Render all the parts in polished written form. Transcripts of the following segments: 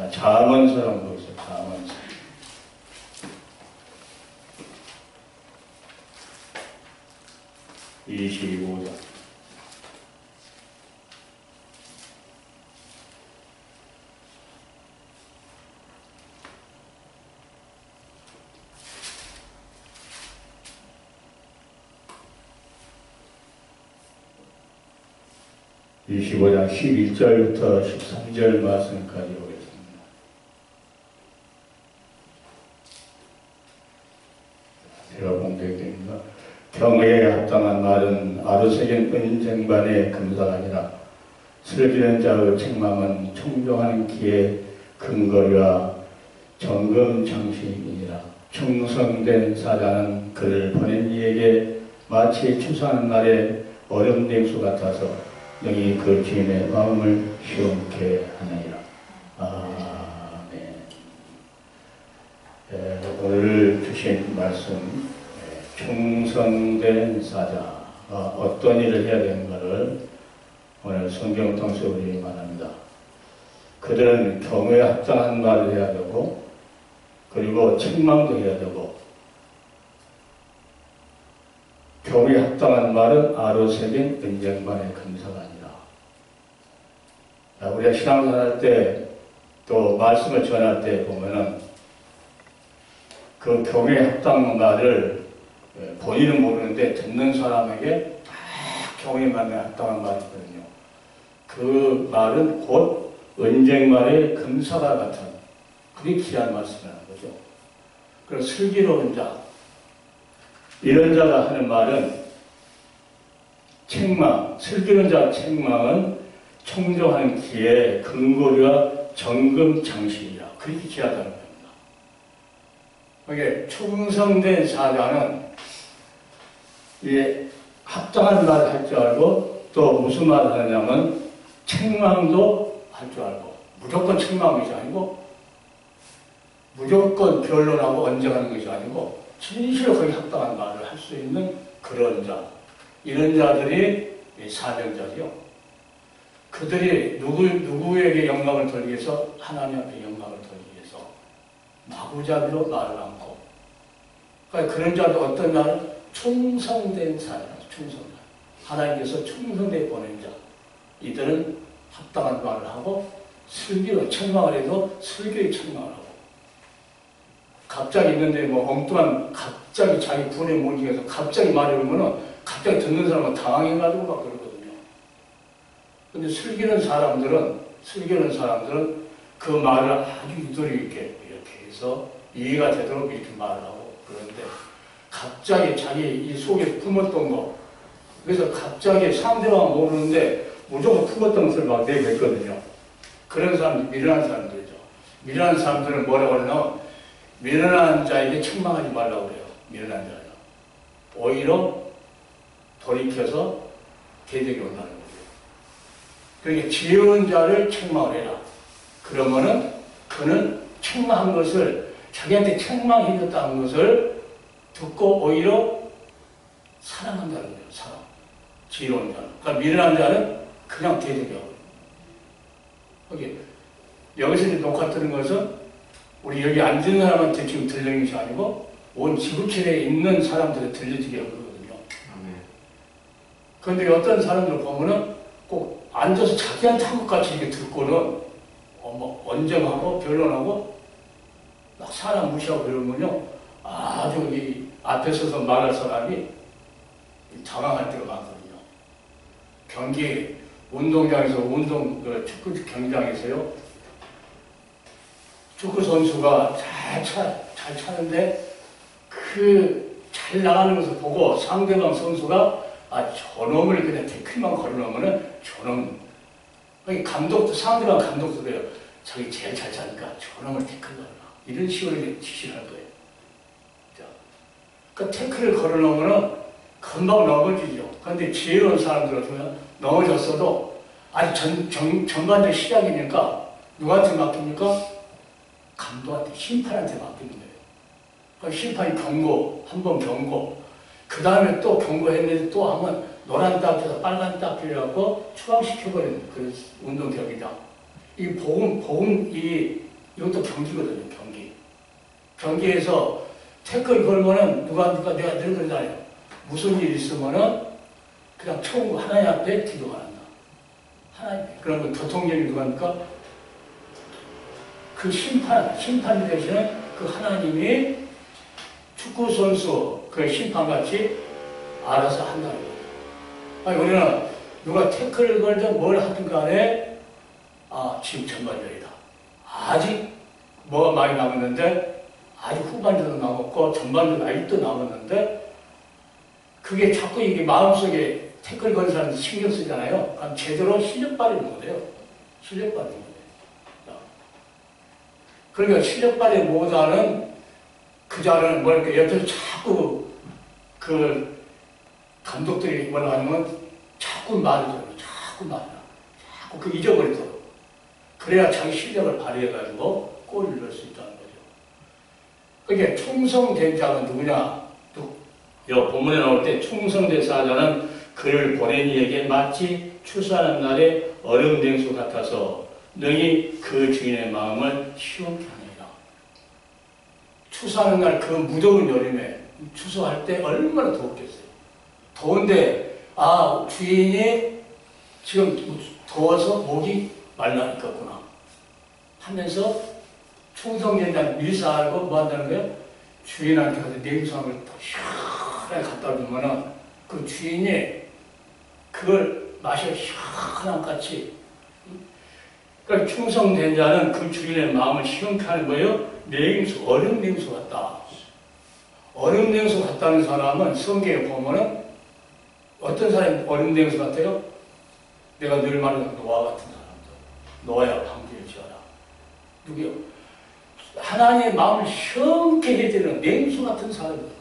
자, 잠언서랑 보세요. 잠언서. (25장) (25장) 11절부터 13절 말씀까지 보겠습니다. 제가 공개드립니다. 경의에 합당한 말은 아르세겐 은쟁반의 금사가 아니라 슬기는 자의 책망은 청정하는 기의 근거리와 정금장식이니라. 충성된 사자는 그를 보낸 이에게 마치 추수하는 날의 얼음 냉수 같아서 영이 그 주인의 마음을 시원케 하느니라. 아멘. 오늘 주신 말씀, 충성된 사자가 어떤 일을 해야 되는가를 오늘 성경을 통해서 우리에게 말합니다. 그들은 경외에 합당한 말을 해야 되고, 그리고 책망도 해야 되고, 경외에 합당한 말은 아르세겐 은쟁반의 금사가 아니라. 우리가 신앙생활 때 또 말씀을 전할 때 보면은 그 경외에 합당한 말을 본인은 모르는데 듣는 사람에게 딱 경외에 합당한 말이거든요. 그 말은 곧 은쟁반의 금사가 같은, 그게 귀한 말씀이라는 거죠. 그래서 슬기로운 자, 이런 자가 하는 말은 책망, 슬기로운 자 책망은 청정하는 기의 근거리와 정금장식이라. 그렇게 귀하다는 겁니다. 이게 충성된 사자는 합당한 말을 할 줄 알고, 또 무슨 말을 하느냐면 책망도 할 줄 알고, 무조건 책망이 아니고 무조건 변론하고 언쟁하는 것이 아니고 진실하게 합당한 말을 할 수 있는 그런 자, 이런 자들이 사명자죠. 그들이 누구에게 영광을 돌리기 위해서? 하나님 앞에 영광을 돌리기 위해서 마구잡이로 말을 않고, 그러니까 그런 자도 어떤 날은 충성된 사람, 충성자, 하나님께서 충성되게 보낸 자, 이들은 합당한 말을 하고 슬기로 책망을 해도 슬기로 책망을 하고, 갑자기 있는데 뭐 엉뚱한, 갑자기 자기 분에 못 이겨서 갑자기 말해보면은 갑자기 듣는 사람은 당황해가지고 막 그러거든요. 근데 슬기는 사람들은 그 말을 아주 유도리 있게 이렇게 해서 이해가 되도록 이렇게 말을 하고, 그런데 갑자기 자기 이 속에 품었던 거, 그래서 갑자기 상대방은 모르는데 무조건 품었던 것을 막 내뱉거든요. 그런 사람들, 미련한 사람들이죠. 미련한 사람들은 뭐라고 그러냐면, 미련한 자에게 책망하지 말라고 그래요. 미련한 자는 오히려 돌이켜서 대적이 온다는 거예요. 그러니까 지혜로운 자를 책망을 해라. 그러면은 그는 책망한 것을, 자기한테 책망해줬다는 것을 듣고 오히려 사랑한다는 거예요. 사랑. 지혜로운 자는. 그러니까 미련한 자는 그냥 대적이하고. 여기서 이제 녹화 뜨는 것은 우리 여기 앉은 사람한테 지금 들리는 것이 아니고 온 지구촌에 있는 사람들에 들려지게 하거든요. 그런데 어떤 사람들 보면은 꼭 앉아서 자기한테 한 것 같이 이렇게 듣고는 뭐 언쟁하고 변론하고 막 사람 무시하고 그러면요, 아주 이 앞에 서서 말할 사람이 당황할 때가 많거든요. 경기 운동장에서 축구 경기장에서요, 축구 선수가 잘 차는데 잘 나가는 것을 보고 상대방 선수가 저놈을 그냥 태클만 걸어놓으면은 저놈, 감독도, 상대방 감독도 그래요. 자기 제일 잘 차니까 저놈을 태클 걸어놔. 이런 식으로 지시를 할 거예요. 자, 그 태클을 걸어놓으면은 금방 넘어지죠. 그런데 지혜로운 사람들은 넘어졌어도 아직 전반전 시작이니까 누구한테 맡깁니까? 감독한테, 심판한테 맡기는 거예요. 그러니까 심판이 경고, 한 번 경고, 그 다음에 또 경고했는데 또 하면 노란 딱지에서 빨간 딱지를 갖고 추방시켜버리는 그 운동 경기장. 이 이것도 경기거든요, 경기. 경기에서 태클 걸면은 누가 내가 늘 그러잖아요. 무슨 일 있으면은 그냥 처음 하나님 앞에 기도가 난다. 하나님. 그러면 대통령이 누가니까 그 심판이 되시는 그 하나님이 축구 선수 그 심판같이 알아서 한다는 거예요. 아니, 우리는 누가 태클을 걸든 뭘 하든 간에 지금 전반전이다. 아직 뭐가 많이 남았는데 아직 후반전도 남았고 전반전 아직도 남았는데 그게 자꾸 이게 마음속에 태클 건 사람들 신경 쓰잖아요. 그럼 제대로 실력 발휘 못해요. 실력 발휘 못해요. 그러니까 실력 발휘 못하는 그 자는 뭐 이렇게 옆에서 자꾸 그 감독들이 뭐라 하냐면 자꾸 말해줘요. 자꾸 그 잊어버리도록. 그래야 자기 실력을 발휘해가지고 골을 넣을 수 있다는 거죠. 그러니까 충성된 자가 누구냐? 이 본문에 나올 때 충성된 사자는 그를 보낸 이에게 마치 추수하는 날에 얼음 냉수 같아서 능히 그 주인의 마음을 시원케 하느니라. 추수하는 날 그 무더운 여름에 추수할 때 얼마나 더웠겠어요. 더운데 주인이 지금 더워서 목이 말라니까구나 하면서 충성된 자 밀사하고 뭐 한다는 거예요? 주인한테 가서 냉수함을 더 시원하게 갖다 주면은 그 주인이 그걸 마셔 시원한 같이. 그러니까 충성된 자는 그 주인의 마음을 시원케 하는 거예요. 냉수, 얼음 냉수 같다. 얼음 냉수 같다는 사람은 성경에 보면은 어떤 사람이 얼음 냉수 같아요? 내가 늘 말하는 노아 같은 사람들. 노아야 방주를 지어라. 누구요? 하나님의 마음을 시원케 해주는 냉수 같은 사람이 있어.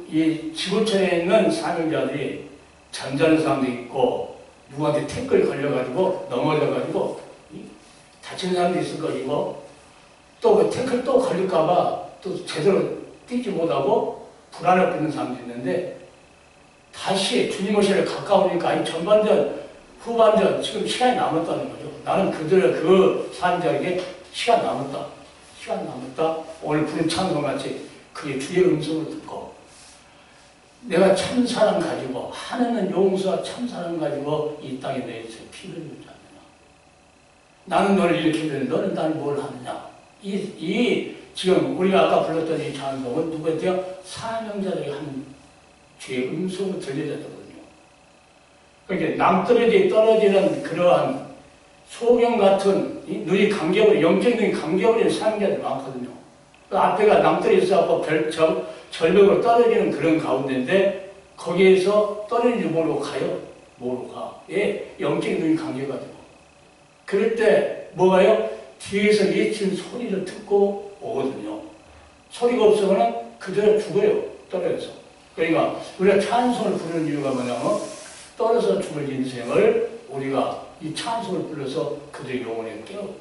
이 지구촌에 있는 사명자들이 잠자는 사람도 있고 누구한테 태클 걸려가지고 넘어져가지고 다친 사람도 있을 것이고 또 그 태클 또 걸릴까봐 또 제대로 뛰지 못하고 불안을 받는 사람도 있는데 다시 주님 오시를 가까우니까 이 전반전, 후반전 지금 시간이 남았다는 거죠. 나는 그 사람들에게 시간 남았다. 오늘 부른 찬송같이 그의 주의 음성을 듣고 내가 참사랑 가지고 하나님은 용서와 참사랑 가지고 이 땅에 내서 피를 흘리지 않느냐. 나는 너를 일으키면 너는 나를 뭘 하느냐. 지금 우리가 아까 불렀던 이 찬송은 누구한테요? 사명자들이 한 주의 음성을 들려야 되거든요. 그러니까 남떨어지게 떨어지는 그러한 소경 같은 눈이 감겨버린, 영적인 눈이 감겨버린 사명자들이 많거든요. 그 앞에가 남떨어져서 절벽으로 떨어지는 그런 가운데인데 거기에서 떨어지지 모르고 가요. 모르고 가. 예, 영적인 눈이 감겨가지고. 그럴 때 뭐가요? 뒤에서 외치는 소리를 듣고 오거든요. 소리가 없으면 그대로 죽어요. 떨어져서. 그러니까 우리가 찬송을 부르는 이유가 뭐냐면 떨어져 죽을 인생을 우리가 이 찬송을 불러서 그들의 영혼에 깨워.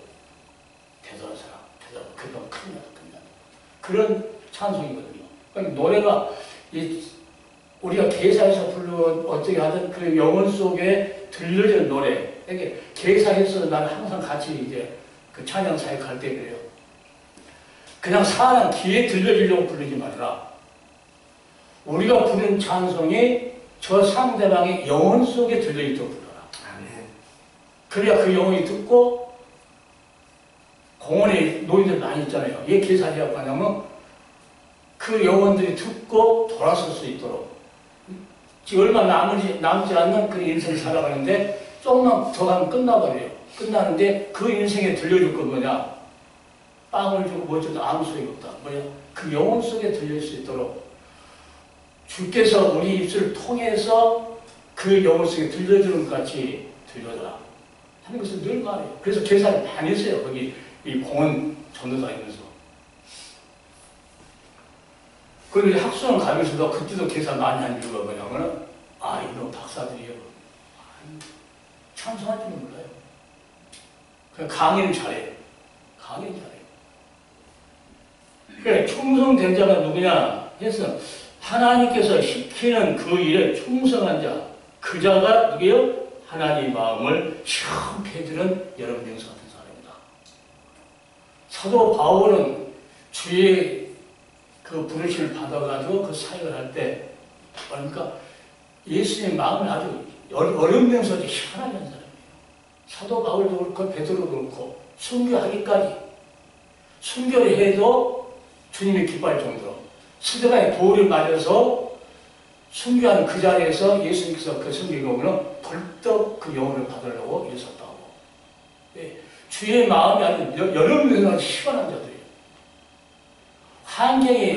대단한 사람, 그건 큰일 납니다. 그런 찬송이거든요. 그러니까 노래가 우리가 개사해서 부르는 어떻게 하든 그 영혼 속에 들려지는 노래. 이게 개사해서 나는 항상 같이 이제 그 찬양 사역할 때 그래요. 그냥 사람 귀에 들려주려고 부르지 말라. 우리가 부르는 찬송이 저 상대방의 영혼 속에 들려있도록 불러라. 그래야 그 영혼이 듣고 공원에 노인들 많이 있잖아요. 얘 개사하려고 하냐면 그 영혼들이 듣고 돌아설 수 있도록. 지금 얼마 남지 않는 그 인생 살아가는데 조금만 더 가면 끝나버려요. 끝나는데 그 인생에 들려줄 건 뭐냐? 빵을 주고 뭐 줘도 아무 소용이 없다. 뭐야? 그 영혼 속에 들릴 수 있도록 주께서 우리 입술을 통해서 그 영혼 속에 들려주는 것 같이 들려줘라 하는 것을 늘 말해요. 그래서 계산을 많이 했어요. 거기 이 공원 전도다니면서. 그리고 학수는 가면서도 그때도 계산 많이 한 이유가 뭐냐면은 이놈 박사들이요. 찬송할 줄은 몰라요. 그냥 강의는 잘해요. 그래, 충성된 자가 누구냐 해서 하나님께서 시키는 그 일에 충성한 자, 그 자가 누구예요? 하나님의 마음을 시원케 해주는 여러분 영수 같은 사람입니다. 사도 바울은 주의 그 부르심을 받아가지고 그 사역을 할 때, 그러니까 예수님의 마음을 아주 어렵면서도 희한한 사람이에요. 사도 바울도 그렇고 베드로도 그렇고 순교하기까지, 순교를 해도 주님이 기뻐할 정도로 스데반의 돌을 맞아서 순교하는 그 자리에서 예수님께서 그 순교경우는 벌떡 그 영혼을 받으려고 일어섰다고. 예, 주의 마음이 아주 여름면서 시원한 자들이에요.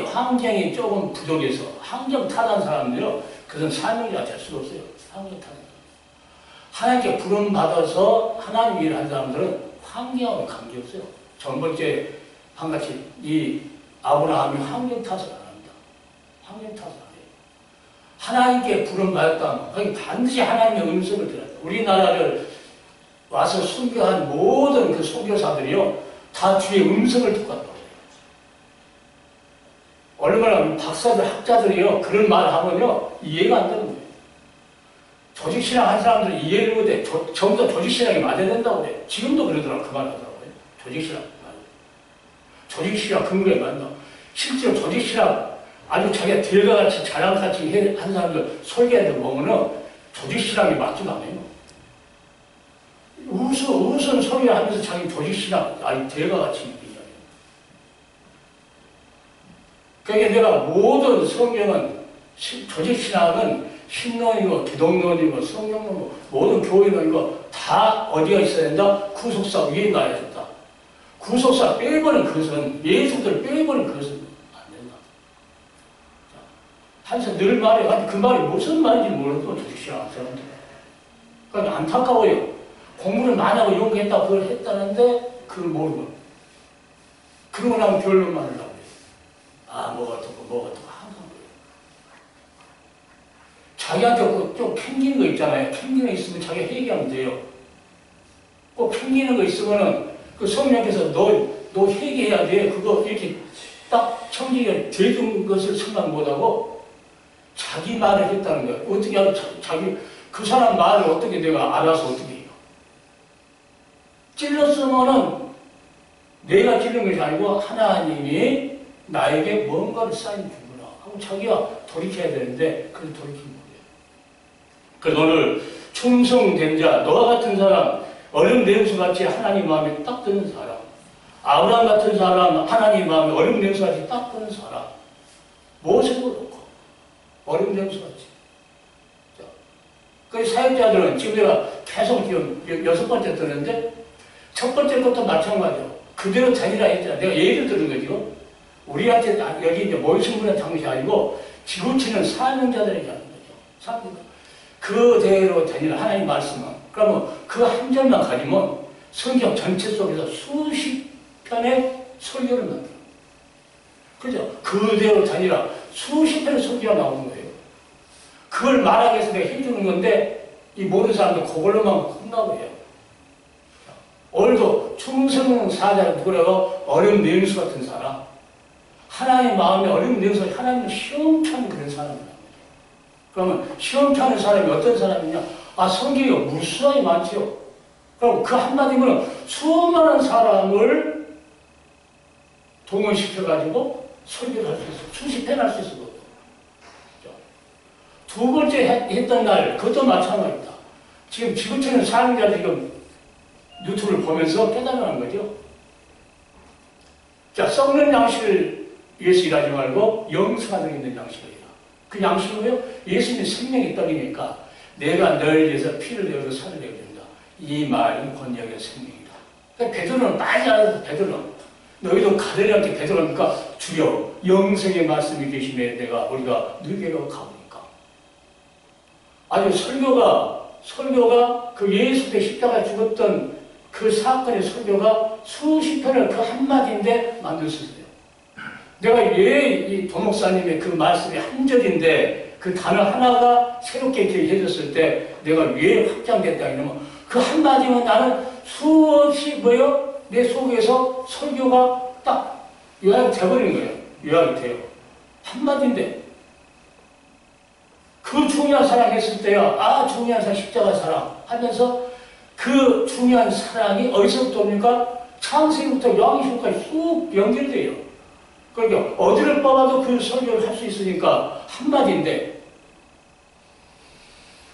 환경이 조금 부족해서 환경 타단 사람들요, 그것은 사명자가 될 수가 없어요. 환경 타단. 하나님께 부름 받아서 하나님 일을 한 사람들은 환경하고 관계없어요. 전번째 한같이 이 아브라함이 환경 탓을 안 합니다. 환경 탓을 안 해요. 하나님께 부름 받았다면 거기 반드시 하나님의 음성을 들어야 돼요. 우리나라를 와서 순교한 모든 그 선교사들이요, 다 주의 음성을 듣고 왔다고 해요. 얼마나 박사들, 학자들이요, 그런 말을 하면요, 이해가 안 되는 거예요. 조직신앙 한 사람들은 이해를 못해. 전부 다 조직신앙이 맞아야 된다고 그래요. 지금도 그러더라고요. 그 말 하더라고요. 조직신앙. 조직신앙 근거에 맞나. 실제로 조직신앙 아주 자기가 들과같이 자랑같이 한 사람들 설계하는데 보면은 조직신앙이 맞지가 않아요. 우선 설계하면서 자기 조직신앙, 아니 대가같이 얘기하요. 그러니까 내가 모든 성경은, 조직신앙은 신론이고 기독론이고 성경론이고 모든 교회론이고 다 어디가 있어야 된다? 구속사 위에 놔야 된다. 구속사 빼버린 그것은, 예수들 빼버린 그것은 안 된다. 한서 늘 말해. 그 말이 무슨 말인지 모르고 조직신앙 사람들. 그러니까 안타까워요. 공부를 많이 하고 용기했다고 그걸 했다는데 그걸 모르고. 그러고 나면 결론만 하려고 해요. 아, 뭐가 어떻고 항상 그래요. 자기한테 좀 캥기는 거 있잖아요. 캥기는 거 있으면 자기가 회개하면 돼요. 꼭 캥기는 거 있으면은 그 성령께서 너 회개해야 돼. 그거 이렇게 딱 청지기가 대준 것을 생각 못하고 자기 말을 했다는 거예요. 어떻게 하면 자기 그 사람 말을 어떻게 내가 알아서 어떻게 해요. 찔렀으면은 내가 찔른 것이 아니고 하나님이 나에게 뭔가를 쌓인 주구나 하고 자기가 돌이켜야 되는데 그걸 돌이킨 거예요. 그래서 오늘 충성된 자, 너와 같은 사람, 어린 냉수같이 하나님 마음에 딱 드는 사람, 아브라함 같은 사람, 하나님 마음에 어린 냉수같이 딱 드는 사람, 모세도 그렇고 어린 냉수같이. 그 사역자들은 지금 내가 계속 지금 6번째 들었는데 첫 번째 것도 마찬가지로 그대로 다니라 했잖아. 내가 예를 들은 거죠. 우리한테 여기 이제 모이신 분한테 한 것이 아니고 지구치는 사명자들에게 하는 거죠. 사명자. 그대로 다니라 하나님 말씀은. 그러면 그 한 절만 가지면 성경 전체 속에서 수십 편의 설교를 만들어. 그죠? 그대로 다니라 수십 편의 설교가 나오는 거예요. 그걸 말하기 위해서 내가 해주는 건데 이 모든 사람들 그걸로만 혼나고 해요. 오늘도 충성사자 누구라고? 어려운 냉수 같은 사람. 하나님의 마음에 어려운 냉수, 하나님을 시험찮은 그런 사람이라는 거죠. 그러면 시험찮은 사람이 어떤 사람이냐? 아, 성경이 무수하게 많지요. 그럼 그 한마디면 수많은 사람을 동원시켜가지고 설교를 할 수 있어. 수십 편 할 수 있어. 두 번째 했던 날, 그것도 마찬가지입니다. 지금 지구촌의 사람들 지금 유튜브를 보면서 깨달아는 거죠. 자, 썩는 양식을 위해서 일하지 말고 영생하고 있는 양식을 일하. 그 양식은 뭐예요? 예수님의 생명의 떡이니까 내가 너를 위해서 피를 내어서 살을 내게 된다. 이 말이 권력의 생명이다. 그러니까 베드로는 많이 알아서 베드로는 너희도 가들이한테 베드로니까 주여 영생의 말씀이 계시네 우리가 너희에게로 가보니까. 아주 설교가 그 예수 때 십자가에 죽었던 그 사건의 설교가 수십 편을 그 한마디인데 만들 수 있어요. 내가 왜 이 도목사님의 그 말씀이 한 절인데 그 단어 하나가 새롭게 기억해졌을 때 내가 왜 확장됐다 이러면 그 한마디면 나는 수없이 내 속에서 설교가 딱 요약이 돼버린 거예요. 요약이 돼요. 한마디인데 그 중요한 사랑 했을 때요. 아, 중요한 사랑, 십자가 사랑 하면서 그 중요한 사랑이 어디서부터 옵니까? 창세기부터 요한계시록까지 쑥 연결돼요. 그러니까 어디를 뽑아도 그 설교를 할 수 있으니까 한마디인데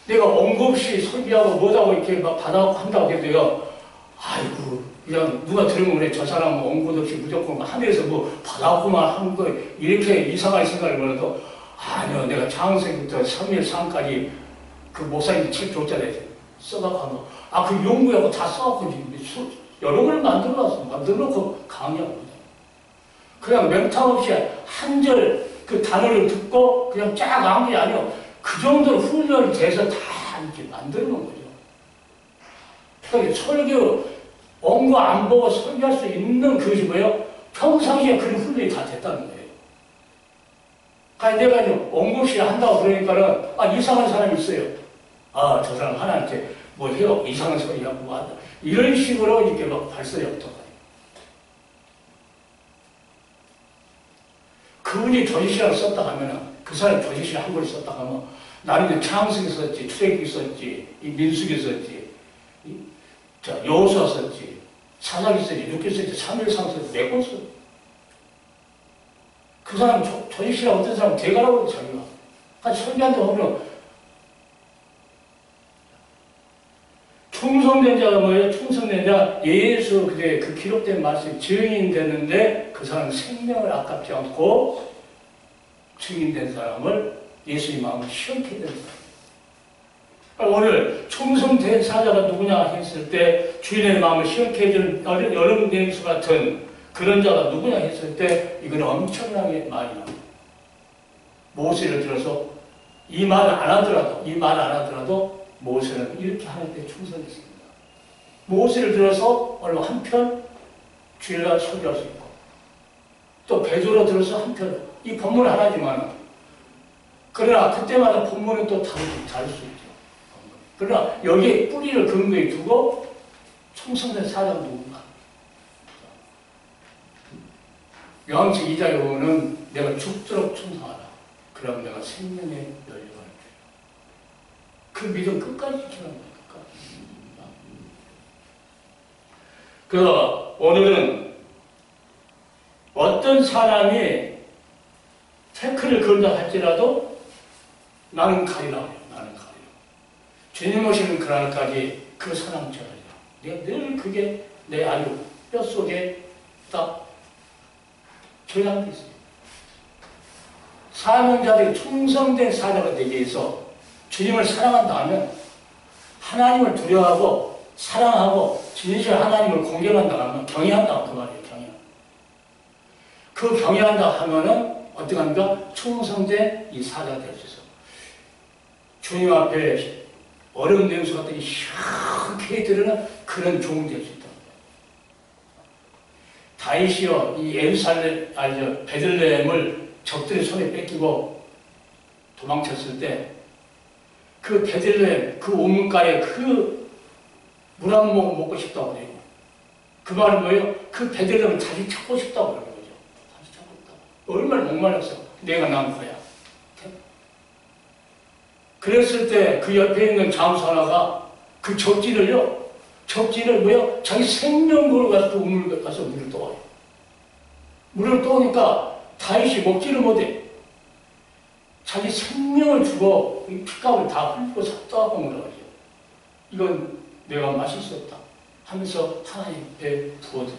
내가 언급 없이 설교하고 뭐다고 이렇게 막 받아갖고 한다고 해도요. 아이고 그냥 누가 들으면 그래 저 사람은 언급 없이 무조건 하늘에서 뭐 받아갖고만 하는 거 이렇게 이상한 생각을 벌어도 아니요 내가 창세기부터 3일상까지 그 목사님 책 줬잖아요. 써갖고 그 연구하고 다 써갖고 여러 걸 만들어놓고 강의하고 그냥 맹탕 없이 한 절 그 단어를 듣고 그냥 쫙 나온 게 아니요. 그 정도로 훈련이 돼서 다 이렇게 만들어 놓은 거죠. 그러니까 설교, 언거 안 보고 설교할 수 있는 그것이 뭐예요? 평상시에 그런 훈련이 다 됐다는 거예요. 그러니까 내가 이제 언거 없이 한다고 그러니까는, 이상한 사람이 있어요. 저 사람 하나님께 뭐 해요? 이상한 소리 하고 뭐 한다. 이런 식으로 이렇게 막 발설이 없던 거예요. 그분이 조지시라고 썼다 하면은, 그 사람이 조지시를 한 권을 썼다 하면, 나는 이제 창세기 썼지, 출애굽기 썼지, 이 민수기 썼지, 여호수아 썼지, 사사기 썼지, 룻기 썼지, 사무엘상 썼지, 4권 썼지. 그 사람 조지시라고 어떤 사람은 대가라고 그래, 자기가. 한 설교한테 보면, 충성된 자가 뭐예요? 충성된 자, 예수 그때 그 기록된 말씀이 증인되는데 그 사람 생명을 아깝지 않고 증인된 사람을 예수님 마음을 시원케 해야 된다. 오늘 충성된 사자가 누구냐 했을 때 주인의 마음을 시원케 해주는 여름 냉수 같은 그런 자가 누구냐 했을 때 이건 엄청나게 많이 나옵니다. 모세를 들어서 이 말 안 하더라도 모세는 이렇게 하나님께 충성했습니다. 모세를 들어서 얼마 한편 주일날 설교할 수 있고 또 베드로 들어서 한편 이 본문 하나지만 그러나 그때마다 본문은 또 다를 수 있죠. 그러나 여기에 뿌리를 근거에 두고 충성된 사람 누군가 요한계시록 2장에 보면은 내가 죽도록 충성하라. 그럼 내가 생명의 열매를 그 믿음 끝까지 지키는 거니까. 오늘은 어떤 사람이 태클을 걸다 할지라도 나는 가리라. 나는 가리라. 주님 오시는 그날까지 그 사람 전하리라. 내가 늘 그게 내 아유 뼛속에 딱 저장돼 있어요. 사명자들이 충성된 사자가 되기 위해서 주님을 사랑한다 하면 하나님을 두려워하고 사랑하고 진실 하나님을 공경한다 하면 경외한다 그 말이에요. 그 경외한다 하면은 어떻게 합니까? 충성된 이 사자가 될 수 있어. 주님 앞에 얼음 냉수 같은 시원하게 들으는 그런 종이 될 수 있다. 다윗이요 이 베들레헴을 적들의 손에 뺏기고 도망쳤을 때 그 베들레헴 그 우물가에 그 물 한 모금 먹고 싶다고 그래요. 그 말은 뭐예요? 그 베들레헴을 다시 찾고 싶다고 그러는 거죠. 다시 찾고 싶다고. 얼마나 목말랐어. 내가 난 거야. 그랬을 때 그 옆에 있는 장수 하나가 그 적지를 뭐요? 자기 생명 걸어 가서 우물 가서 물을 떠와요. 물을 떠오니까 다윗이 먹지를 못해. 자기 생명을 주고 이 핏값을 다 흘리고 샀다고 뭐라고 하죠. 이건 내가 마실 수 없다 하면서 하나님께 부어줘.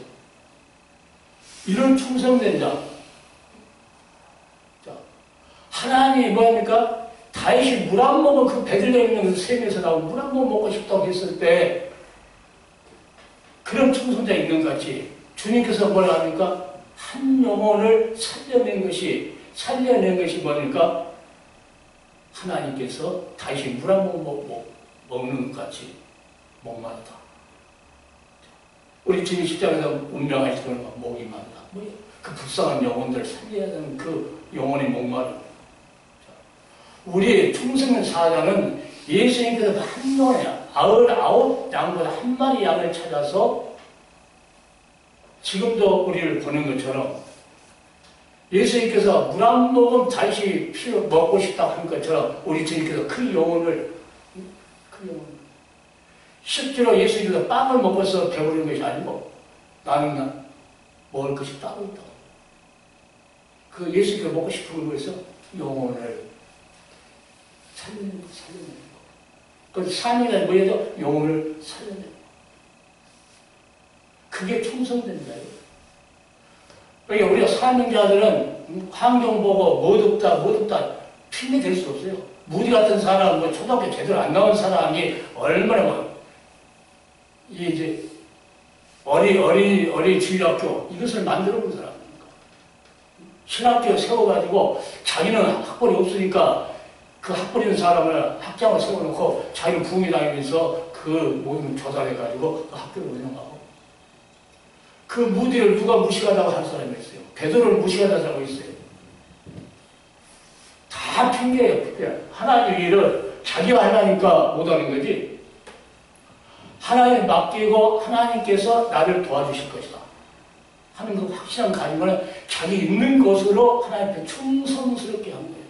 이런 충성된 자. 하나님이 뭐합니까? 다윗이 물 한 모금 그 베들레헴 있는 샘에서 나오고 물 한 모금 먹고 싶다고 했을 때 그런 충성자 있는 것 같이 주님께서 뭐라 합니까? 한 영혼을 살려낸 것이 뭐니까 하나님께서 다윗이 물 한 모금 먹는 것 같이 목마르다. 우리 주님 십자가에서 운명하시는 목이 마르다. 뭐예요? 그 불쌍한 영혼들을 살려야 되는 그 영혼의 목마름. 우리 충성된 사자는 예수님께서 한 명의 99 양보다 한 마리 양을 찾아서 지금도 우리를 보는 것처럼 예수님께서 물 한 모금 다시 피로 먹고 싶다고 한 것처럼 우리 주님께서 그 영혼을 실제로 예수님께서 빵을 먹어서 배부른 것이 아니고 나는 먹을 것이 따로 있다. 그 예수께서 먹고 싶은 거에서 영혼을 살려내는 거. 그 삶이라는 뭐에도 영혼을 살려내는 거. 그게 충성된다. 그러니까 우리가 사명자들은 환경 보고 못 없다 핑계 댈 수 없어요. 무디 같은 사람, 뭐 초등학교 제대로 안 나온 사람이 얼마나 이제 어린 주일학교 이것을 만들어 본 사람입니까? 신학교 세워가지고 자기는 학벌이 없으니까 그 학벌 있는 사람을 학장을 세워놓고 자기는 부흥회 다니면서 그 모든 조사해가지고 그 학교를 운영하고 그 무디를 누가 무시하다고 할 사람이 있어요. 베드로를 무시하다고 하고 있어요. 다 핑계예요. 하나님의 일을 자기가 하려니까 못하는 거지. 하나님 맡기고 하나님께서 나를 도와주실 것이다 하는 그 확실한 가짐은 자기 있는 것으로 하나님께 충성스럽게 한 거예요.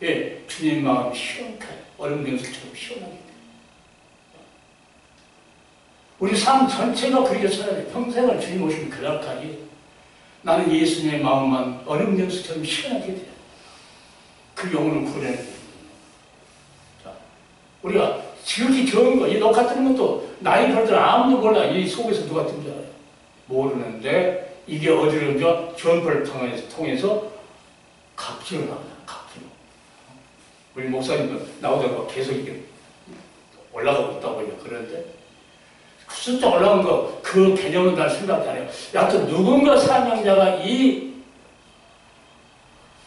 예, 주님 마음이 시원하게 얼음 냉수처럼 시원하게. 우리 삶 전체가 그렇게 살아야 돼. 평생을 주님 오시는 그날까지 나는 예수님의 마음만 얼음 냉수처럼 시원하게 돼요. 그 영혼을 구해내는 거예요. 자, 우리가 지극히 적은 거, 이 녹화 뜨는 것도 나이 별들 아무도 몰라. 이 속에서 누가 뜬 줄 알아요. 모르는데 이게 어디론가 전파를 통해서 각질을 나옵니다. 각질로. 우리 목사님도 나오다가 계속 이게 올라가고 있다고 그러는데 숫자 올라온 거 그 개념은 난 생각도 안 해요. 여하튼 누군가 사명자가 이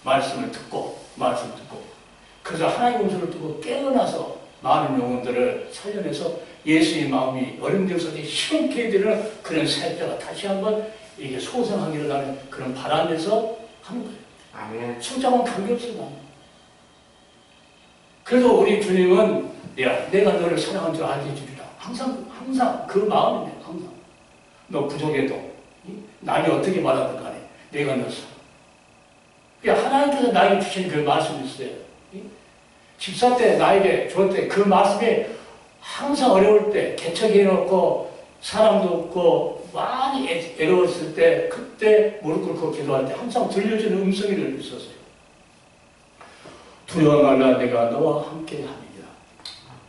말씀을 듣고 그래서 하나님의 음성을 듣고 깨어나서 많은 영혼들을 살려내서 예수의 마음이 어림짐승이 시원케 되는 그런 사역자가 다시 한번 이게 소생하기를 하는 그런 바람에서 하는 거예요. 아멘. 숫자만 관계없습니다. 그래도 우리 주님은 내가 너를 사랑한 줄 알게 해주리라. 항상 그 마음이에요. 항상. 너 부족해도 남이 어떻게 말하든 간에 내가 너 사랑. 하나님께서 나에게 주신 그 말씀이 있어요. 집사 때 나에게 줄 때 그 말씀이 항상 어려울 때 개척해놓고 사람도 없고 많이 애로웠을 때 그때 무릎 꿇고 기도할 때 항상 들려주는 음성이 있었어요. 두려워 말라 내가 너와 함께 하리라.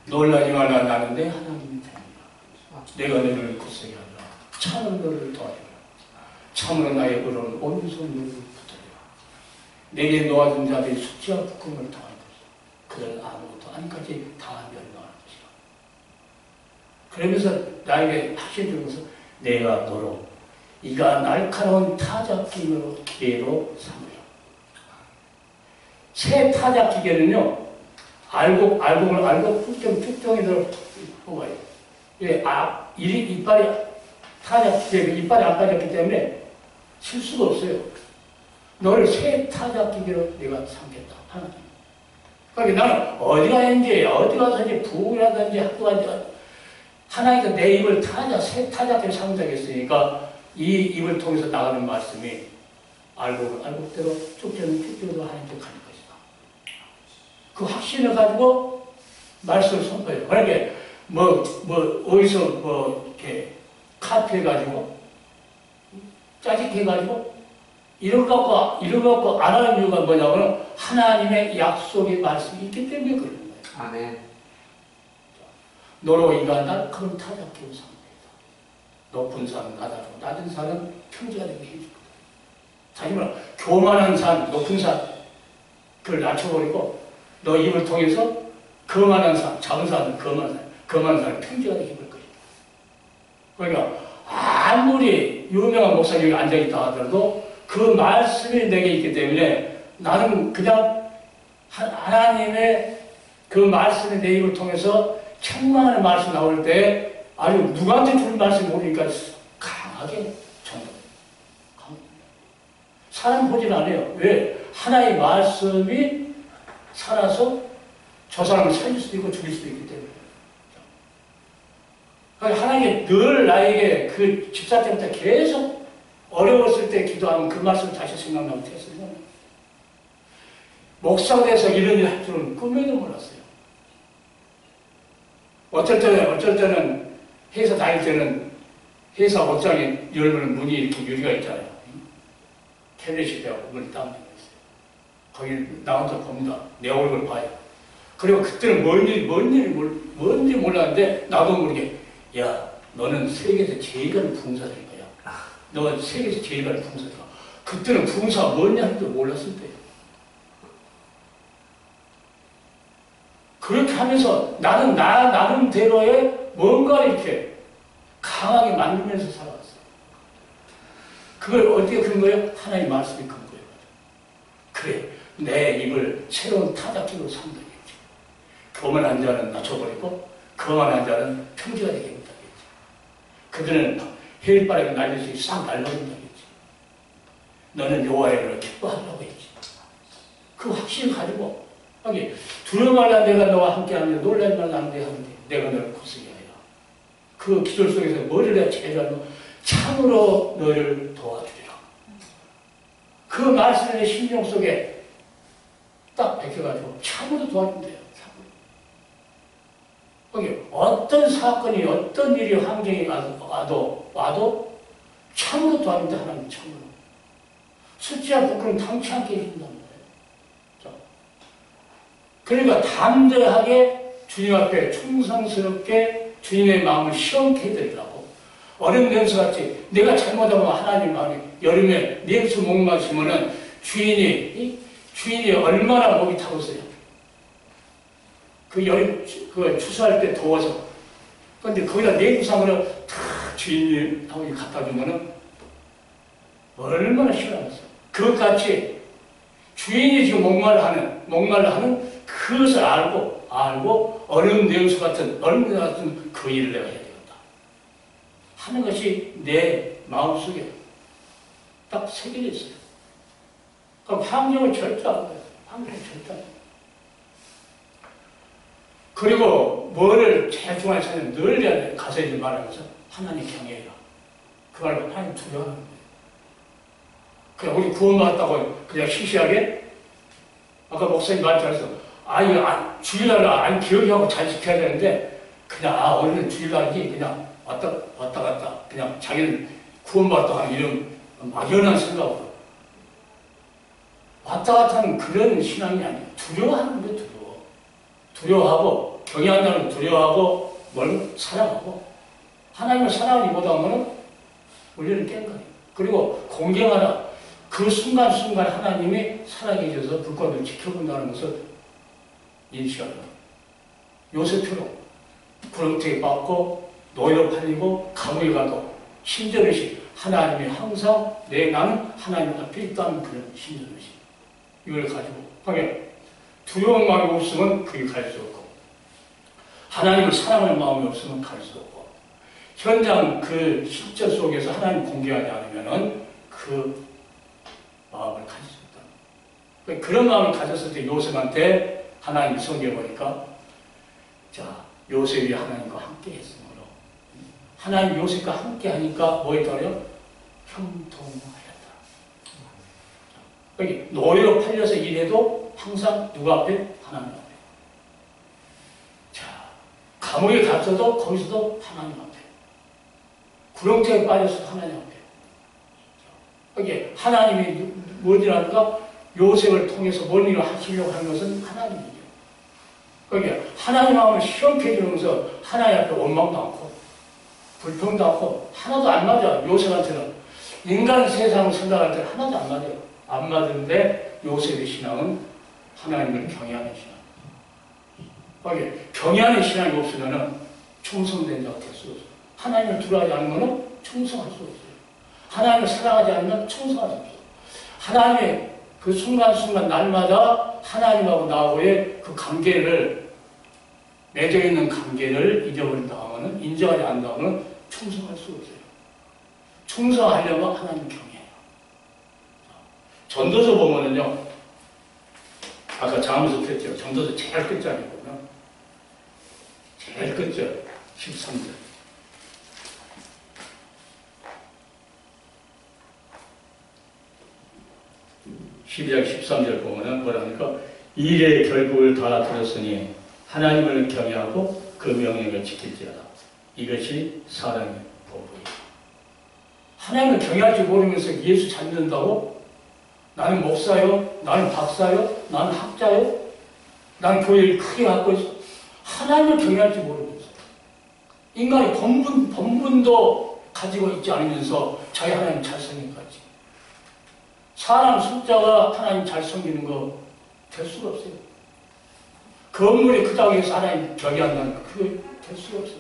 놀라지 말라 나는 내 하나님이 되리라. 내가 너를 굳세게 하리라. 참으로 너를 도와주리라. 참으로 나의 의로운 온손 너를 붙들리라. 내게 놓아준 자들이 숙지와 부끄러움을 당할 것이다. 그들은 아무것도 아니까지 다 멸망할 것이다. 그러면서 나에게 확신 주면서 내가 너로 이가 날카로운 타작기로 기계로 삼으라. 새 타작기계는요 알고 쭉정이들 뽑아요. 예, 이빨이 이빨이 안 빠졌기 때문에 실수가 없어요. 너를 새 타작기계로 내가 삼겠다. 하나님. 그러니까 나는 어디 가서 이제 부흥이라든지 학교 가든지 하나님께서 내 입을 새 타작기로 삼자고 했으니까 이 입을 통해서 나가는 말씀이 알고대로 쭉정이도 하나님께 가는 것이다. 그 확신을 가지고 말씀을 선포해요. 그러니까 어디서 이렇게 카피해가지고 짜집해가지고 이런 거 갖고 안 하는 이유가 뭐냐면 하나님의 약속의 말씀이 있기 때문에 그런 거예요. 아멘. 너로 인간한 그런 타작기로 삼니다. 높은 산은 나다르고 낮은 산은 평지가 되게 해주거든. 자기는 교만한 산, 높은 산 그걸 낮춰버리고 너 입을 통해서 거만한 산, 작은 산은 거만한 산은 평지가 되게 해볼 거예요. 그러니까 아무리 유명한 목사님이 앉아있다 하더라도 그 말씀이 내게 있기 때문에 나는 그냥 하나님의 그 말씀이 내 입을 통해서 천만의 말씀 나올 때 아주 누구한테 주는 말씀이 모르니까 강하게 전달해요. 사람 보진 않아요. 왜? 하나의 말씀이 살아서 저 사람을 살릴 수도 있고 죽일 수도 있기 때문에. 하나님이 늘 나에게 그 집사 때부터 계속 어려웠을 때 기도하면 그 말씀 다시 생각나면 됐어요. 목사가 돼서 이런 일 할 줄은 꿈에도 몰랐어요. 어쩔 때는 회사 다닐 때는 회사 옷장에 열면 문이 이렇게 유리가 있잖아요. 텔레시 되고 문이 딱 열려 있어요. 거기 나 혼자 봅니다. 내 얼굴 봐요. 그리고 그때는 뭔지 몰랐는데 나도 모르게 야 너는 세계에서 제일 가는 붕사들인 거야. 너 세계에서 제일 가는 붕사들아. 그때는 붕사가 뭐냐는 몰랐을 때예요. 그렇게 하면서 나는 나름대로의 뭔가 이렇게 강하게 만들면서 살아왔어요. 그걸 어떻게 그런 거예요? 하나님 말씀이 그런 거예요. 그래, 내 입을 새로운 타작기로 삼는다. 교만한 자는 낮춰버리고 거만한 자는 평지가 되게 된다겠지. 그들은 헬바람에 날려서 싹 날려버린다겠지. 너는 여호와의 이름을 기뻐하라고 했지. 그 확신을 가지고 하기 두려워 말라 내가 너와 함께하는데 놀라지 말라 안 돼 하는데 내가 너를 굳세게 하리라. 그 기절 속에서 뭐를 내가 제일 알고 참으로 너를 도와주리라. 그 말씀의 심령 속에 딱 베껴가지고 참으로 도와준대요. 어떤 사건이 어떤 일이 환경이 와도 참으로 도와준다. 하나님 참으로 숫자 부끄럼 당치 않게 해준다는 거예요. 그러니까 담대하게 주님 앞에 충성스럽게 주님의 마음을 시원케 해드리라고. 얼음 냉수같이 내가 잘못하면 하나님 마음이 여름에 냉수 목 마시면은 주인이 얼마나 목이 타겠어요. 그 여름, 그 추수할 때 더워서. 근데 거기다 내구상으로 탁 주인이 하고 갖다 주면은 얼마나 시원하겠어. 그것같이 주인이 지금 목말라 하는 그것을 알고 얼음 냉수 같은 그 일을 내가 해야 되겠다 하는 것이 내 마음속에 딱 새겨져 있어요. 그럼 환경을 절대하는 거예요. 환경을 절대하는 거예요. 그리고 뭐를 제일 중요하게 찾으면 늘 가서 이제 말하면서 하나님 경외해라. 그 말로 하나님 두려워하는 거예요. 그냥 우리 구원받았다고 그냥 시시하게 아까 목사님 말처럼 주일날을 안 기억하고 잘 지켜야 되는데 그냥 오늘은 주일날이지 그냥 왔다 갔다 그냥 자기는 구원받았다고 하는 이런 막연한 생각으로 왔다 갔다 하는 그런 신앙이 아니에요. 두려워하는 게 두려워하고 경외한다는 두려워하고 뭘 사랑하고 하나님을 사랑하는 이보다 하면은 우리는 깬 거예요. 그리고 공경하라. 그 순간순간 하나님이 살아계셔서 불과 빛을 지켜본다는 것을 인식하라. 요셉처럼 구렁텅이에 빠고 노예로 팔리고 감옥에 가도 신전의식 하나님이 항상 나는 하나님 앞에 있다는 그런 신전의식 이걸 가지고 하게 두려운 마음이 없으면 그게 갈 수 없고 하나님을 사랑할 마음이 없으면 갈 수 없고 현장 그 실제 속에서 하나님 공개하지 않으면은 그 마음을 가질 수 없다. 그런 마음을 가졌을 때 요셉한테 하나님이 성경에 보니까 요셉이 하나님과 함께 했으므로 하나님 요셉과 함께 하니까 뭐 했다고요? 형통하였다. 여기 노예로 팔려서 일해도 항상 누가 앞에? 하나님 앞에. 감옥에 갇혀도 거기서도 하나님 앞에. 구렁텅이에 빠져서 하나님 앞에. 여기 하나님이 뭐지라니까 요셉을 통해서 뭔 일을 하시려고 하는 것은 하나님이죠. 거기 하나님 마음을 시원케 해주면서 하나님 앞에 원망도 않고 불평도 않고 하나도 안 맞아. 요셉한테는 인간 세상을 생각할 때 하나도 안 맞아요. 안 맞는데 요셉의 신앙은 하나님을 경외하는 신앙. 거기 경외하는 신앙이 없으면 충성된 자가 될 수 없어요. 하나님을 두려워하지 않으면 충성할 수 없어요. 하나님을 사랑하지 않으면 충성할 수 없어요. 하나님의 그 순간순간 날마다 하나님하고 나하고의 그 관계를 맺어 있는 관계를 잊어버린다 하면 인정하지 않는다 하면 충성할 수 없어요. 충성하려면 하나님 경외해요. 전도서 보면은요, 아까 자문서 했죠. 전도서 제일 끝자리거든요. 제일 끝절 13절. 12장 13절 보면은 뭐랍니까? 일의 결국을 다 들었으니 하나님을 경외하고 그 명령을 지킬지어다. 이것이 사람의 복이에요. 하나님을 경외할 줄 모르면서 예수 잘 믿는다고? 나는 목사요? 나는 박사요? 나는 학자요? 나는 교회를 크게 갖고 있어. 하나님을 경외할 줄 모르면서. 인간이 본분도 가지고 있지 않으면서 자기 하나님 잘 섬긴 거지. 사람 숫자가 하나님 잘 섬기는 거 될 수가 없어요. 건물이 크다고 해서 하나님 경외한다는 거 그게 될 수가 없어요.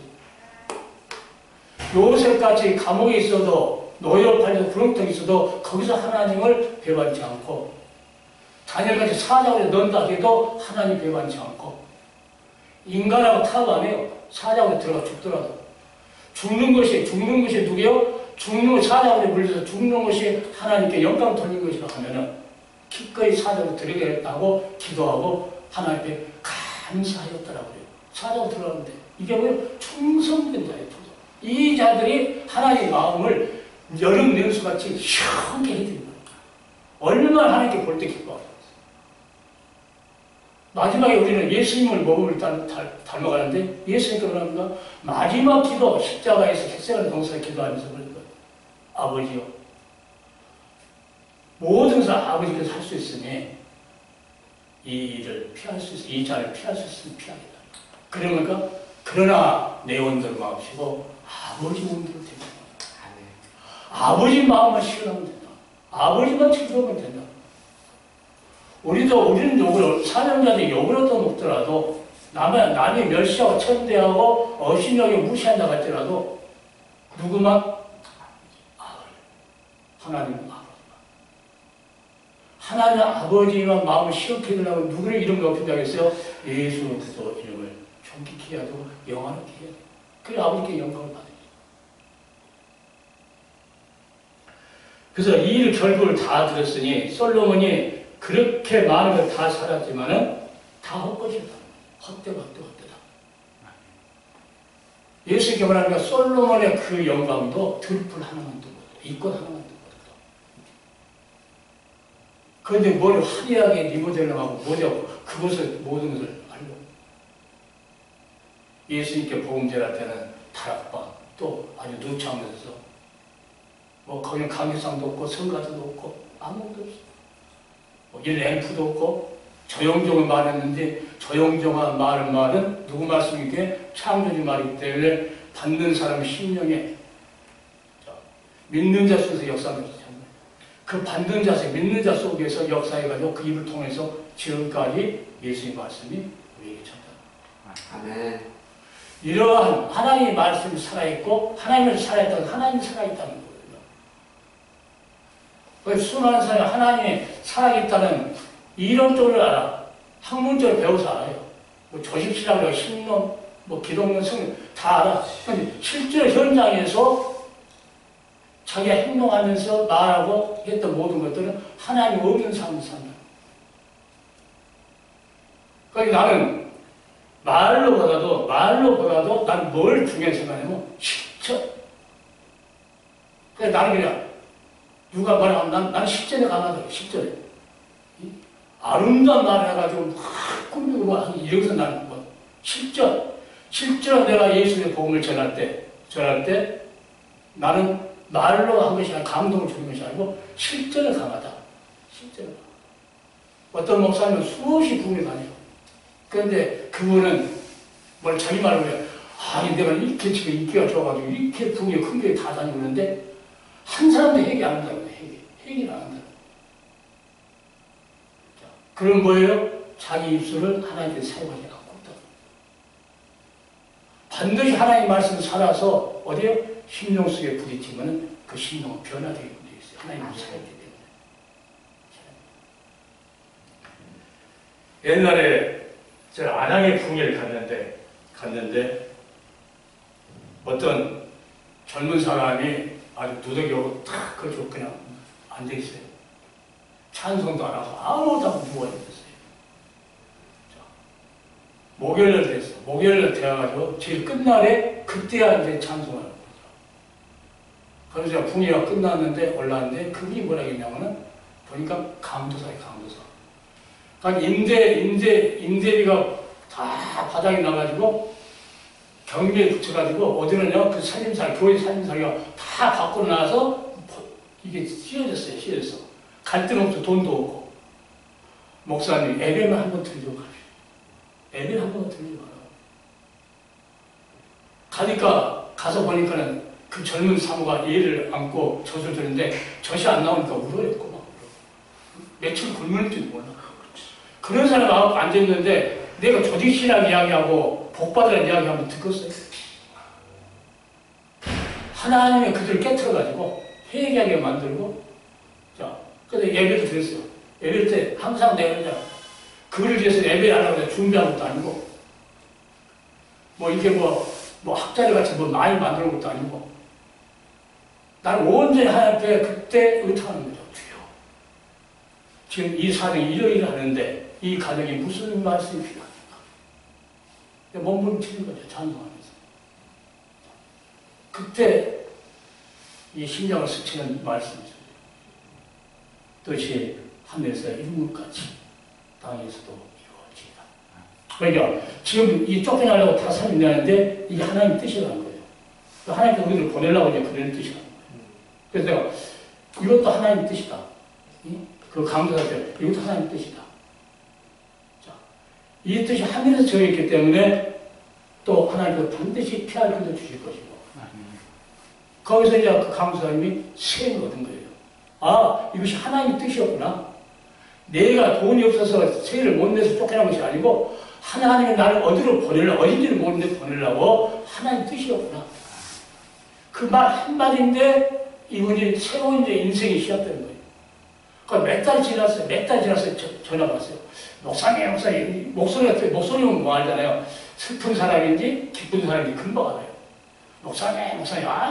요셉같이 감옥에 있어도 노예로 팔려서 구렁텅이 있어도 거기서 하나님을 배반치 않고 다니엘같이 사자굴에 넣는다 해도 하나님 배반치 않고 인간하고 타협 안 해요. 사자굴에 들어가 죽더라도 죽는 것이 누구요? 죽는 사자굴에 물려서 죽는 것이 하나님께 영광 돌린 것이라 하면은 기꺼이 사자굴에 들어가겠다고 기도하고 하나님께 감사하였더라고요. 사자굴에 들어가는데 이게 뭐예요? 충성된 자예요. 이 자들이 하나님의 마음을 여름 냉수같이 시원하게 해주는 거예요. 얼마나 하나님께 볼 때 기뻐하겠어요. 마지막에 우리는 예수님을 몸을 닮아가는데 예수님께서 뭐랍니까? 마지막 기도 십자가에서 객세라는 동사에 기도하면서 그럴 거예요. 아버지요. 모든 사람 아버지께서 할 수 있으니 이 일을 피할 수 있으니 이 자를 피할 수 있으면 피하겠다. 그러니까 그러나 내 원대로 마음시고 아버지 원대로 된다. 아버지 마음만 시원하면 된다. 아버지만 즐거우면 된다. 우리는 욕을, 사명자들이 욕을 얻어먹더라도, 남이 멸시하고 천대하고 어신하게 무시한다 할지라도, 누구만? 하나님 아버지만. 하나님 아버지만 마음을 시원케 해달라고 누구를 이름 높인다고 했어요? 예수 그리스도 이름을 존귀케 해야 되고, 영화롭게 해야 돼요. 그래 아버지께 영광을 받아요. 그래서 이 일 결국을 다 들었으니, 솔로몬이 그렇게 많은 걸 다 살았지만은 다 헛것이다. 헛되다. 예수님께 말하니까 솔로몬의 그 영광도 들풀 하나만 두고 이꽃 하나만 두고 그런데 뭘 화려하게 리모델링 하고 뭐냐고 그것을 모든 것을 알고 예수님께 복음 전할 때는 다락방 또 아주 누추한 곳에서 뭐 거기는 강의상도 없고 성가도 없고 아무것도 없어. 이 램프도 없고 조용종을 말했는데 조용종한 말은 누구 말씀이게? 창조주 말이기 때문에 받는 사람 심령에 믿는 자 속에서 역사하는 거죠. 그 받는 자, 믿는 자 속에서 역사해가지고 그 입을 통해서 지금까지 예수의 말씀이 우리에게 전달합니다. 아멘. 이러한 하나님의 말씀이 살아있고 하나님을 살아있다는 하나님이 살아있다는 거예요. 수많은 사람이 하나님이 살아있다는 이론적으로 알아. 학문적으로 배워서 알아요. 뭐 조십시라고 신론, 뭐 기독론, 성경 다 알아. 근데 실제로 현장에서 자기가 행동하면서 말하고 했던 모든 것들은 하나님 없는 삶을 산다. 그러니까 나는 말로보다도 난 뭘 중요하게 생각하냐면 실천. 그래서 나는 그냥 누가 말하면 나는 실전에 강하더라고. 실전에. 아름다운 말을 해가지고 막 꾸미고 막 이러면서 나는 뭐 실전 내가 예수의 복음을 전할 때 나는 말로 한 것이 아니라 감동을 주는 것이 아니고 실전에 강하다. 실전에. 어떤 목사님은 수없이 부흥에 다녀요. 그런데 그분은 뭘 자기 말로 해요. 아니 내가 이렇게 지금 인기가 좋아가지고 이렇게 부흥에 큰 교회 다 다니고 있는데 한 사람도 회개 안 한다고 해요. 회개를 안 한다고. 그럼 뭐예요? 자기 입술을 하나님께 사용하지 않고 있다. 반드시 하나님의 말씀을 살아서 어디에 심령 속에 부딪히면 그 심령은 변화되게 되어 있어요. 하나님을 살아있기 때문에. 옛날에 제가 안양의 부흥회를 갔는데 어떤 젊은 사람이 아주 누더기하고 탁 그저 그냥 앉아있어요. 찬송도 안 하고 아무것도 안 하고 누워있었어요. 목요일날 됐어. 목요일날 되어가지고 제일 끝날에 그때야 이제 찬송하는 거죠. 그래서 제가 붕이가 끝났는데 올라왔는데 그분이 뭐라 했냐면은 보니까 강도사예요. 강도사. 그러니까 임대비가 다 바닥에 나가지고 경비에 붙여가지고 어디는요 그 살림살 교회 살림살이가 다 밖으로 나와서 이게 씌어졌어요, 씌어졌어. 갈등 없어, 돈도 없고. 목사님, 예배만 한번 드리고 가십시오. 예배를 한 번만 드리지 마라. 가니까, 가서 보니까는 그 젊은 사모가 예를 안고 젖을 드는데 젖이 안 나오니까 울어요, 꼬막 울어. 며칠 굶을지도 몰라. 그런 사람 앞에 앉아있는데 내가 조직신학 이야기하고 복받으라는 이야기하면 듣겠어요? 하나님이 그들을 깨트려가지고 회개하게 만들고, 자, 그래서 예배도 드렸어요. 예배 때 항상 내가 그냥 그를 위해서 예배 안 하고 준비한 것도 아니고, 뭐 이렇게 뭐 학자리 같이 뭐 많이 만드는 것도 아니고, 나는 온전히 하나님 앞에 그때 의탁하는 거죠. 주여. 지금 이 사정이 이러이러 하는데 이 가정이 무슨 말씀이 필요합니까? 몸부림치는 거죠. 찬송하면서. 그때 이 심장을 스치는 말씀이죠. 뜻이 하늘에서 이룬 것 같이 땅에서도 이루어지다. 그러니까 지금 이 쫓겨나려고 다 살인하는데 이게 하나님 뜻이라는 거예요. 하나님께서 우리를 보내려고 이제 그런 뜻이라는 거예요. 그래서 내가 이것도 하나님 뜻이다. 그 강조할 때 이것도 하나님 뜻이다. 자, 이 뜻이 하늘에서 정했기 때문에 또 하나님께서 반드시 피할 길도 주실 것이고, 거기서 이제 그 강조사님이 세임을 얻은 거예요. 아, 이것이 하나님의 뜻이었구나. 내가 돈이 없어서 세일을 못 내서 쫓겨난 것이 아니고 하나님이 나를 어디로 보내려고, 어딘지를 모르는데 보내려고 하나님의 뜻이었구나. 그 말 한마디인데 이분이 새로운 이제 인생이 시작되는 거예요. 그러니까 몇 달 지났어요. 전화가 왔어요. 목사님, 목소리는 뭐 알잖아요. 슬픈 사람인지 기쁜 사람인지 금방 알아요. 목사님,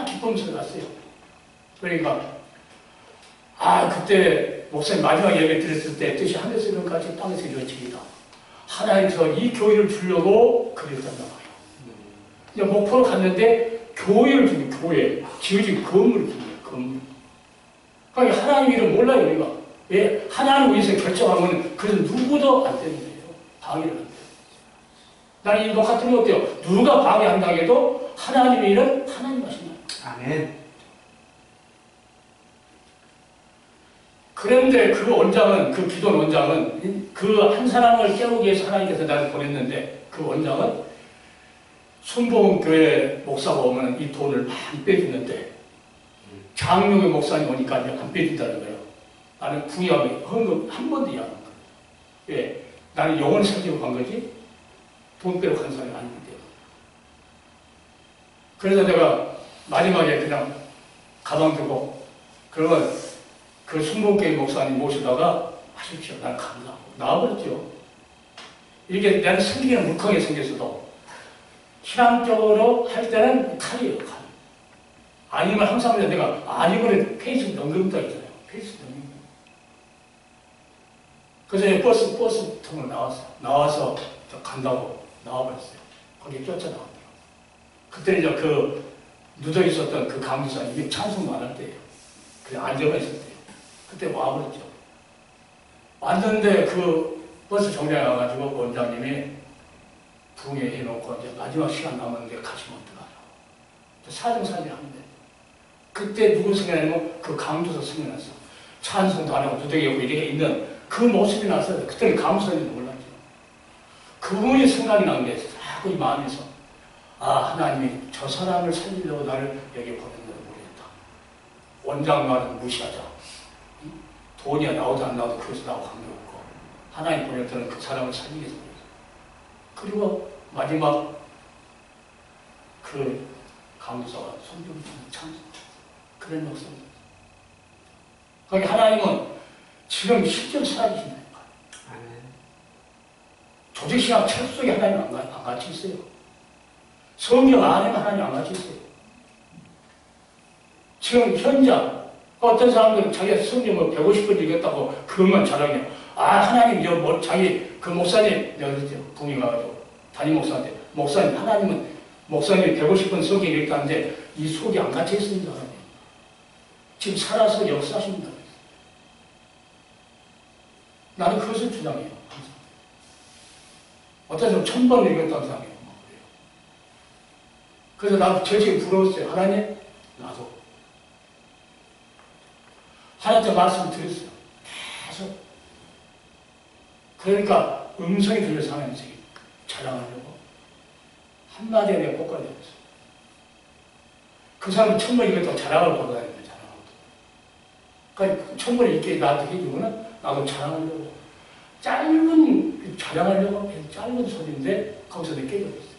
기쁜 소리 났어요. 그러니까, 그때 목사님 마지막 예배 드렸을 때 뜻이 하늘에서 이런까지 땅에서 이루어집니다. 하나님께서 이 교회를 주려고 그랬단 말이에요. 이제 목포로 갔는데 교회를 주는 교회, 지어진 건물을 주는 거예요, 건물. 그러니까 하나님 이름 몰라요, 우리가. 왜? 하나님 위해서 결정하면 그래서 누구도 안 되는 거예요. 방해를 안 돼요. 나는 이 녹화 틀면 어때요? 누가 방해한다 해도 하나님의 일은 하나님 하신 거예요. 아멘. 그런데 그 원장은, 그 기존 원장은 그 한 사람을 깨우기 위해서 하나님께서 나를 보냈는데 그 원장은 순복음교회 목사가 오면 이 돈을 많이 빼주는데 장로교 목사님 오니까 이제 안 빼준다는 거예요. 나는 구약에 헌금 한 번도 이해 안 한 거예요. 왜? 나는 영혼 살리고 간 거지 돈 빼러 간 사람이 아닌데요. 그래서 내가 마지막에 그냥 가방 들고 그러면 그 순복음교회 목사님 모시다가 하십시오. 난 감사하고 나와버렸죠. 이게 나는 생기는 물컹하게 생겼어도 신앙적으로 할 때는 칼이에요, 칼. 아니면 항상 내가 이번에 페이스 넘긴다 있잖아요. 페이스 넘긴다. 그래서 버스 통을 나와서 간다고 나와버렸어요. 거기 쫓아나왔더라고요. 그때 이제 그 누워 있었던 그 강도사님이 찬송도 안 할 때예요. 그냥 앉아만 있을 때예요. 그때 와버렸죠. 왔는데 그 버스 정류장에 와가지고 원장님이 부흥회 해놓고 이제 마지막 시간 남았는데 가시면 어떡하냐고. 사정사진 하는데. 그때 누구 생각나냐면 그 강도사 생각났어. 찬송도 안 하고 두더기 없고 이렇게 있는 그 모습이 났어요. 그때는 강도사님도 몰랐죠. 그분이 생각이 난 게 자꾸 이 마음에서 하나님이 저 사람을 살리려고 나를 여기 보낸 걸 모르겠다. 원장 말은 무시하자. 돈이 나오도 안 나오도 그래서 나하고 관계없고 하나님 보냈다는 그 사람을 살리기 위해서. 그리고 마지막 그 강도사가 손좀 참 그런 역사입니다. 그러니까 하나님은 지금 실제로 살아계신다니까. 조직신학 책 속에 하나님 안 같이 있어요. 성경 안에는 하나님 안 같이 있어요. 지금 현장 어떤 사람들은 자기가 성경을 150번 읽었다고 그것만 자랑해요. 하나님 자기 그 목사님 내가 그랬죠. 부흥이 가가지고 담임 목사한테 목사님 하나님은 목사님이 150번 성경 읽었다는데 이 속이 안 갇혀 있습니다. 하나님. 지금 살아서 역사하십니다. 나는 그것을 주장해요. 항상. 어떤 사람 1000번 읽었다고 생각해요. 그래서 나도 저 지금 부러웠어요. 하나님 나도 하나님께 말씀을 드렸어요. 계속. 그러니까 음성이 들려서 하나님께 자랑하려고 한마디에 내가 꼭 걸려있어. 그 사람은 천벌 이것도 자랑을 보고 다니는 거야. 그러니까 천벌을 있게 나한테 해주면은 나도 자랑하려고. 자랑하려고 짧은 소리인데 거기서 내가 깨져버렸어요.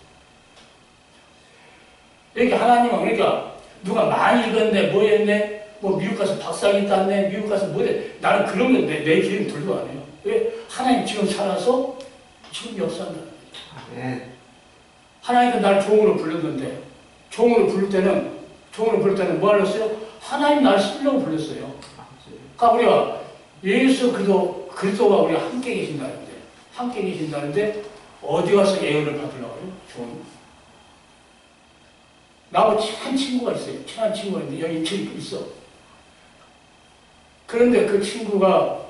이렇게 하나님은 그러니까 누가 많이 읽었네, 뭐 했네, 뭐 미국 가서 박사학위 땄네, 미국 가서 뭐 해. 나는 그런 건 내 기름 들고 안 해요. 왜? 하나님 지금 살아서 지금 역사한다. 네. 하나님도 날 종으로 불렀는데, 종으로 부를 때는 뭐 하랬어요? 하나님 날 쓰려고 불렀어요. 그러니까 우리가 예수 그리스도가 우리가 함께 계신다는데, 어디 가서 예언을 받으려고 해요? 종. 나하고 친한 친구가 있어요. 친한 친구가 있는데, 여기 있어. 그런데 그 친구가,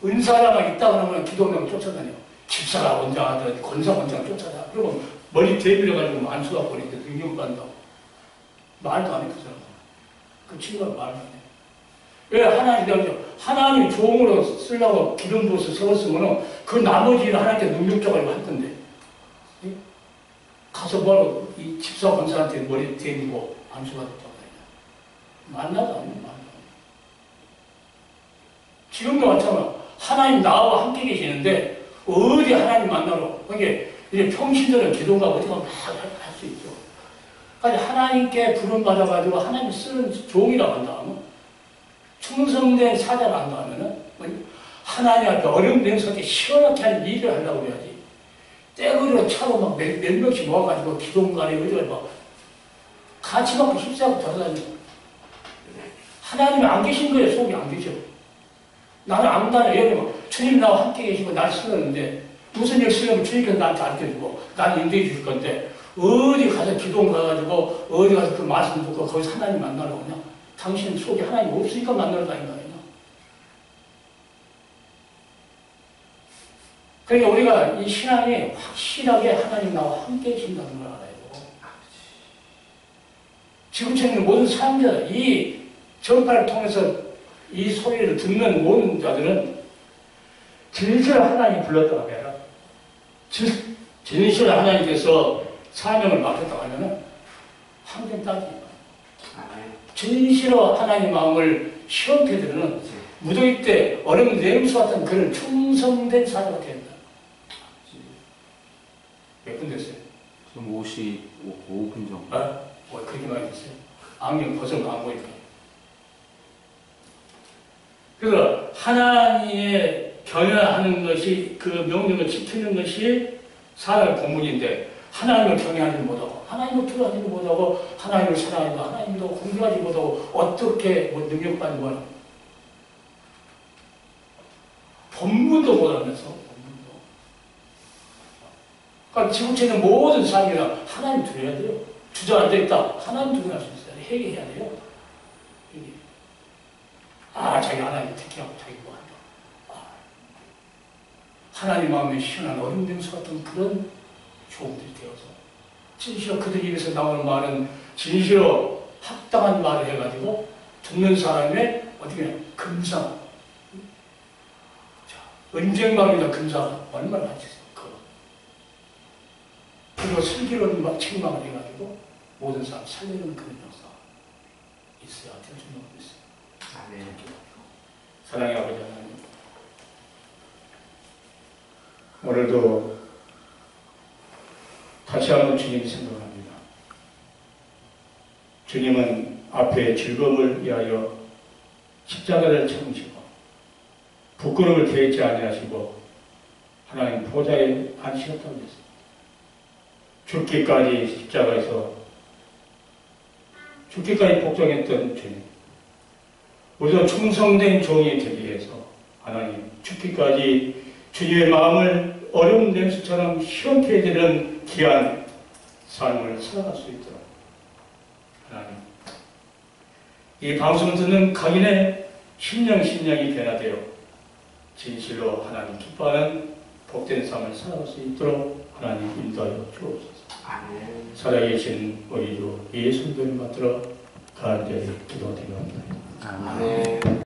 은사자가 있다 그러면 기도원장을 쫓아다녀. 집사가 원장하든 권사 원장을 쫓아다녀. 그리고 머리 대밀어가지고 안 쏟아버리는데 능력받는다고. 말도 안 해, 그 사람은. 그 친구가 말도 안 해. 왜 하나님 종으로 쓰려고 기름 부어서 세웠으면 그 나머지 일을 하나님께 능력적으로 할 건데. 가서 바로 이 집사 권사한테 머리 대밀고 안 쏟아졌다고 다녀. 만나도 안 해, 만나도. 지금도 마찬가지야. 하나님 나와 함께 계시는데 어디 하나님 만나러 그게 이제 평신도는 기도가 어디 가면 할 수 있죠. 그러니까 하나님께 부름 받아가지고 하나님 쓰는 종이라고 한다면 충성된 사자를 한다면은 하나님 앞에 어려운 냉석에 시원하게 하는 일을 하려고 그래야지. 떼거리로 차고 막 몇 명씩 모아가지고 기도원간에 어디가 막 같이 막 휩싸고 돌아다니고 하나님이 안 계신 거예요. 속이 안 계셔. 나는 아무도 안 해요. 여기 주님 나와 함께 계시고 날 쓰는데 무슨 일 쓰려면 주님께서 나한테 가르쳐주고 나는 인도해 줄 건데 어디 가서 기도원 가가지고 어디 가서 그 말씀 듣고 거기서 하나님 만나러 오냐? 당신 속에 하나님 없으니까 만나러 다니는 거 아니냐? 그러니까 우리가 이 신앙이 확실하게 하나님 나와 함께 계신다는 걸 알아야 되고 지구촌의 모든 사람들 이 전파를 통해서 이 소리를 듣는 모든 자들은 진실을 하나님이 불렀다고 해라. 진실을 하나님께서 사명을 맡았다고 하면은 항상 따지지 마. 진실로 하나님 마음을 시험케 되는 무더위 때 얼음 냉수 같은 그런 충성된 사자가 된다. 몇 분 됐어요? 지금 55분 정도. 아? 그렇게 많이 됐어요? 안경 벗으면 안 보이니까. 그래서 하나님의 경외하는 것이 그 명령을 지키는 것이 사람의 본분인데 하나님을 경외하지 못하고 하나님을 두려워하지 못하고 하나님을 사랑하고 하나님도 공경하지 못하고 어떻게 능력받는 거야? 본분도 못하면서 본분도. 그러니까 지구촌의 모든 사람이나 하나님 두려워야 돼요. 주저앉아 있다. 하나님 두려워할 수 있어요. 회개해야 돼요. 회개. 자기 하나님 택하고 자기 뭐 한다. 하나님 마음에 시원한 어린 냉수 같은 그런 종들이 되어서 진실로 그들 입에서 나오는 말은 진실로 합당한 말을 해가지고 듣는 사람의 어떻게 금상 은쟁방이나 금상 얼마나 같이 있어. 그리고 슬기로운 책망을 해가지고 모든 사람 살리는 그런 역사 있어야 될 줄 알고 있어요. 아멘. 사랑의 아버지 하나님, 오늘도 다시 한번 주님 생각합니다. 주님은 앞에 즐거움을 위하여 십자가를 참으시고 부끄러움을 개의치 아니하시고 하나님 보좌에 앉으셨다고 했습니다. 죽기까지 십자가에서 죽기까지 복종했던 주님, 우리도 충성된 종이 되기 위해서 하나님 죽기까지 주님의 마음을 어려운 냉수처럼 시원케 해드리는 귀한 삶을 살아갈 수 있도록 하나님, 이 방송을 듣는 각인의 심령이 변화되어 진실로 하나님 기뻐하는 복된 삶을 살아갈 수 있도록 하나님 인도하여 주옵소서. 살아계신 우리 주 예수님을 받들어 간절히 기도드립니다. 네.